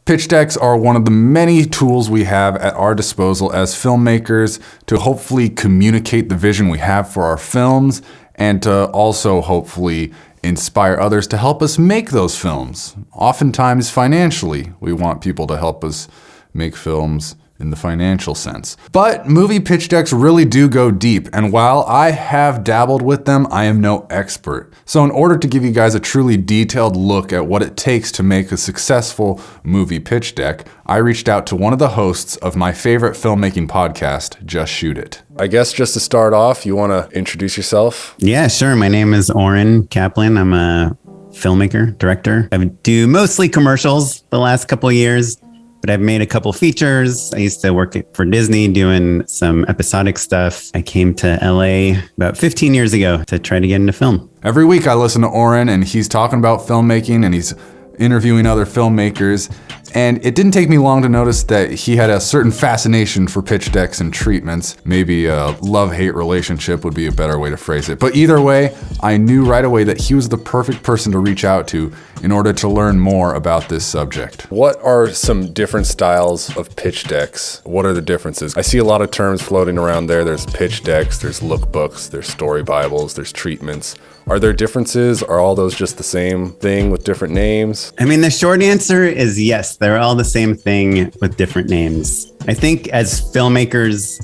Pitch decks are one of the many tools we have at our disposal as filmmakers to hopefully communicate the vision we have for our films and to also hopefully inspire others to help us make those films. Oftentimes financially, we want people to help us make films in the financial sense. But movie pitch decks really do go deep, and while I have dabbled with them, I am no expert. So in order to give you guys a truly detailed look at what it takes to make a successful movie pitch deck, I reached out to one of the hosts of my favorite filmmaking podcast, Just Shoot It. I guess just to start off, you want to introduce yourself? Yeah, sure. My name is Oren Kaplan. I'm a filmmaker, director. I do mostly commercials the last couple of years, but I've made a couple features. I used to work for Disney doing some episodic stuff. I came to LA about 15 years ago to try to get into film. Every week I listen to Oren and he's talking about filmmaking and he's interviewing other filmmakers. And it didn't take me long to notice that he had a certain fascination for pitch decks and treatments. Maybe a love-hate relationship would be a better way to phrase it. But either way, I knew right away that he was the perfect person to reach out to in order to learn more about this subject. What are some different styles of pitch decks? What are the differences? I see a lot of terms floating around there. There's pitch decks, there's lookbooks, there's story bibles, there's treatments. Are there differences? Are all those just the same thing with different names? I mean, the short answer is yes, they're all the same thing with different names. I think as filmmakers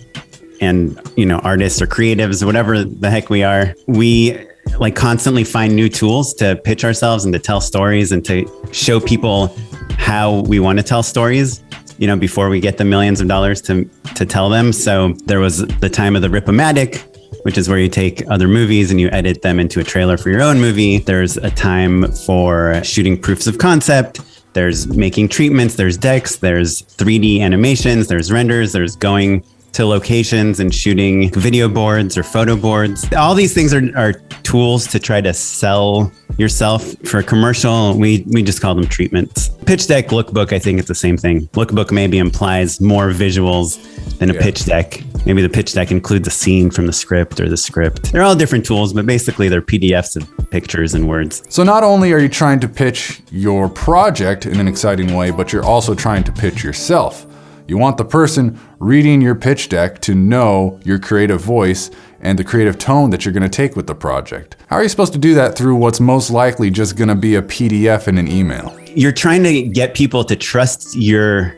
and, artists or creatives, whatever the heck we are, we constantly find new tools to pitch ourselves and to tell stories and to show people how we want to tell stories, before we get the millions of dollars to tell them. So there was the time of the Rip-O-Matic, which is where you take other movies and you edit them into a trailer for your own movie. There's a time for shooting proofs of concept. There's making treatments, there's decks, there's 3D animations, there's renders, there's going to locations and shooting video boards or photo boards. All these things are tools to try to sell yourself. For a commercial, we just call them treatments. Pitch deck, lookbook, I think it's the same thing. Lookbook maybe implies more visuals than a pitch deck. Maybe the pitch deck includes a scene from the script or the script. They're all different tools, but basically they're PDFs of pictures and words. So not only are you trying to pitch your project in an exciting way, but you're also trying to pitch yourself. You want the person reading your pitch deck to know your creative voice and the creative tone that you're going to take with the project. How are you supposed to do that through what's most likely just going to be a PDF in an email? You're trying to get people to trust your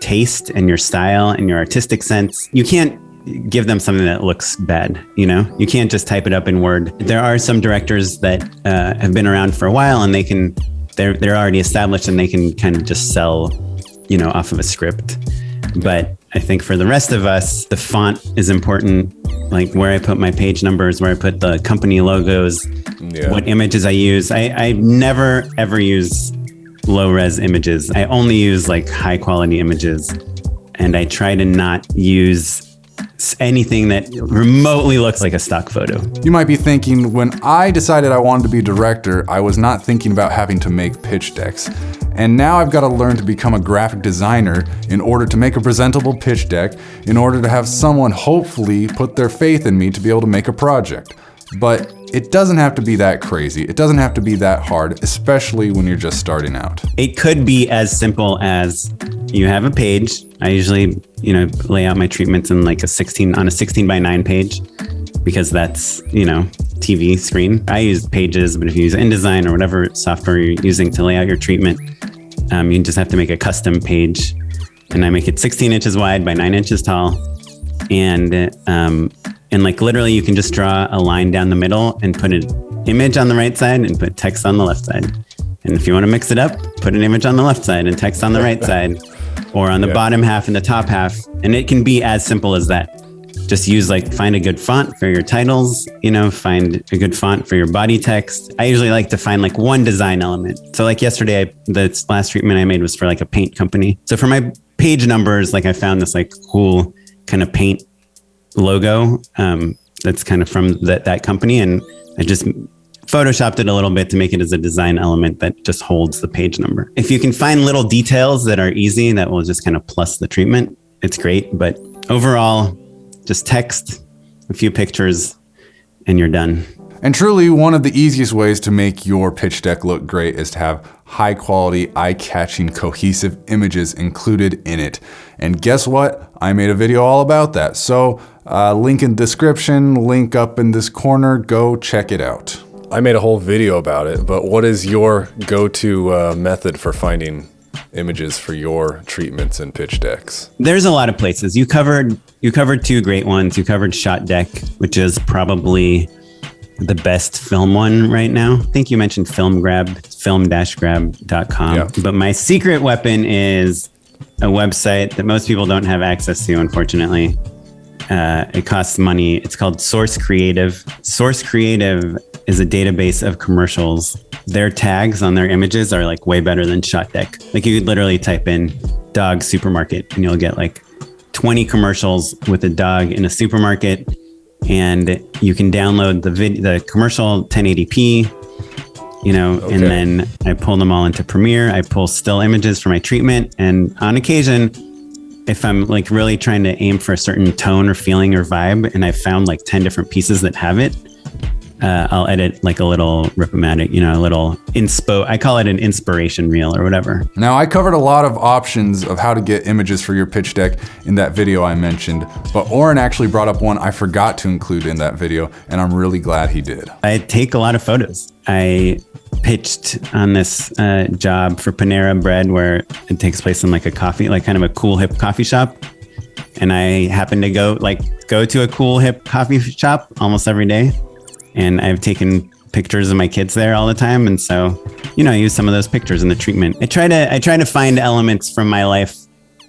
taste and your style and your artistic sense. You can't give them something that looks bad, You can't just type it up in Word. There are some directors that have been around for a while and they're already established and they can kind of just sell, off of a script. But I think for the rest of us, the font is important, like where I put my page numbers, where I put the company logos, what images I use. I never, ever use low-res images. I only use high-quality images. And I try to not use anything that remotely looks like a stock photo. You might be thinking, when I decided I wanted to be a director, I was not thinking about having to make pitch decks. And now I've got to learn to become a graphic designer in order to make a presentable pitch deck, in order to have someone hopefully put their faith in me to be able to make a project. But it doesn't have to be that crazy. It doesn't have to be that hard, especially when you're just starting out. It could be as simple as you have a page. I usually, lay out my treatments in a 16 by 9 page because that's, TV screen. I use Pages, but if you use InDesign or whatever software you're using to lay out your treatment, you just have to make a custom page. And I make it 16 inches wide by 9 inches tall. And literally you can just draw a line down the middle and put an image on the right side and put text on the left side. And if you want to mix it up, put an image on the left side and text on the right side, or on the bottom half and the top half. And it can be as simple as that. Just use find a good font for your titles, find a good font for your body text. I usually like to find one design element. So yesterday, the last treatment I made was for a paint company. So for my page numbers, I found this cool kind of paint logo that's kind of from that company. And I just photoshopped it a little bit to make it as a design element that just holds the page number. If you can find little details that are easy, that will just kind of plus the treatment, it's great. But overall, just text, a few pictures, and you're done. And truly, one of the easiest ways to make your pitch deck look great is to have high quality, eye-catching, cohesive images included in it. And guess what? I made a video all about that. So link in description, link up in this corner, go check it out. I made a whole video about it, but what is your go-to method for finding images for your treatments and pitch decks? There's a lot of places. You covered two great ones. You covered Shot Deck, which is probably the best film one right now. I think you mentioned FilmGrab, film-grab.com. Yeah. But my secret weapon is a website that most people don't have access to, unfortunately. It costs money. It's called Source Creative. Source Creative is a database of commercials. Their tags on their images are like way better than Shot Deck. Like you could literally type in dog supermarket and you'll get like 20 commercials with a dog in a supermarket, and you can download the commercial 1080p, and then I pull them all into Premiere. I pull still images for my treatment, and on occasion, if I'm like really trying to aim for a certain tone or feeling or vibe, and I've found like 10 different pieces that have it, I'll edit like a little Rip-O-Matic, a little inspo. I call it an inspiration reel or whatever. Now, I covered a lot of options of how to get images for your pitch deck in that video I mentioned, but Oren actually brought up one I forgot to include in that video, and I'm really glad he did. I take a lot of photos. I pitched on this job for Panera Bread where it takes place in like a coffee, like kind of a cool hip coffee shop. And I happen to go to a cool hip coffee shop almost every day. And I've taken pictures of my kids there all the time. And so, I use some of those pictures in the treatment. I try to find elements from my life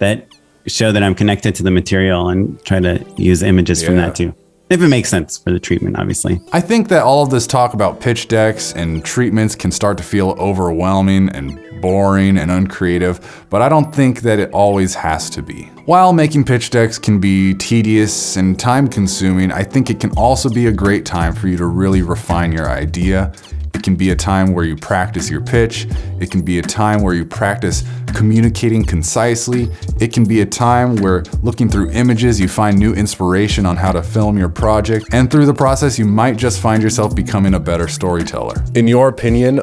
that show that I'm connected to the material and try to use images from that too. If it makes sense for the treatment, obviously. I think that all of this talk about pitch decks and treatments can start to feel overwhelming and boring and uncreative, but I don't think that it always has to be. While making pitch decks can be tedious and time-consuming, I think it can also be a great time for you to really refine your idea. It can be a time where you practice your pitch. It can be a time where you practice communicating concisely. It can be a time where looking through images, you find new inspiration on how to film your project. And through the process, you might just find yourself becoming a better storyteller. In your opinion,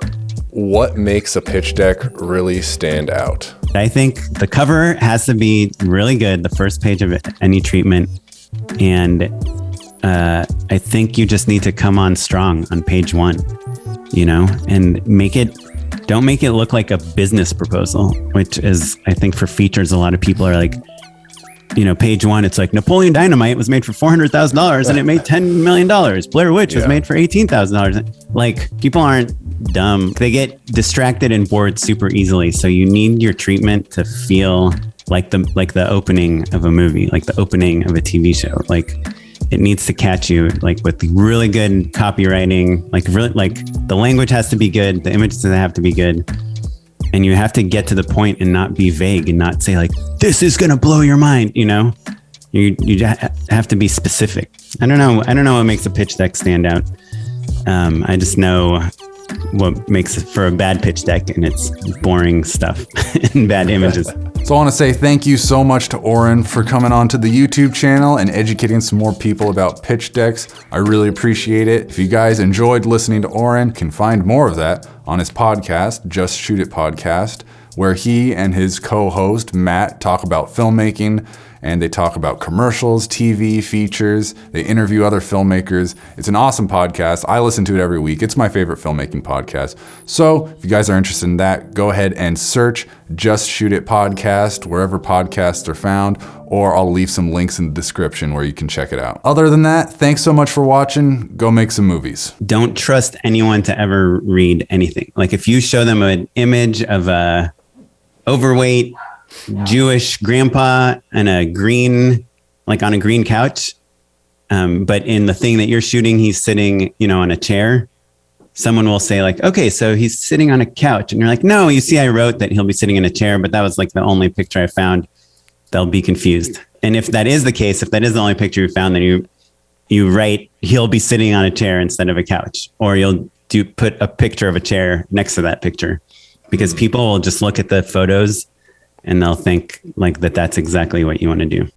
what makes a pitch deck really stand out? I think the cover has to be really good, the first page of any treatment. And I think you just need to come on strong on page one, and don't make it look like a business proposal, which is, I think for features, a lot of people are like, page one, it's like Napoleon Dynamite was made for $400,000 and it made $10 million. Blair Witch was made for $18,000. Like, people aren't dumb. They get distracted and bored super easily. So you need your treatment to feel like the opening of a movie, like the opening of a TV show. Like, it needs to catch you, like with really good copywriting, like the language has to be good. The images have to be good. And you have to get to the point and not be vague and not say like, this is going to blow your mind. You have to be specific. I don't know what makes a pitch deck stand out. I just know what makes it for a bad pitch deck, and it's boring stuff and bad images. So I want to say thank you so much to Oren for coming on to the YouTube channel and educating some more people about pitch decks. I really appreciate it. If you guys enjoyed listening to Oren, you can find more of that on his podcast, Just Shoot It Podcast, where he and his co-host, Matt, talk about filmmaking, and they talk about commercials, TV, features. They interview other filmmakers. It's an awesome podcast. I listen to it every week. It's my favorite filmmaking podcast. So if you guys are interested in that, go ahead and search Just Shoot It Podcast wherever podcasts are found, or I'll leave some links in the description where you can check it out. Other than that, thanks so much for watching. Go make some movies. Don't trust anyone to ever read anything. Like if you show them an image of a overweight Jewish grandpa and on a green couch, but in the thing that you're shooting, he's sitting, on a chair. Someone will say like, okay, so he's sitting on a couch, and you're like, no, you see, I wrote that he'll be sitting in a chair, but that was like the only picture I found. They'll be confused. And if that is the case, if that is the only picture you found, then you write he'll be sitting on a chair instead of a couch, or you'll put a picture of a chair next to that picture, because people will just look at the photos and they'll think like that's exactly what you want to do.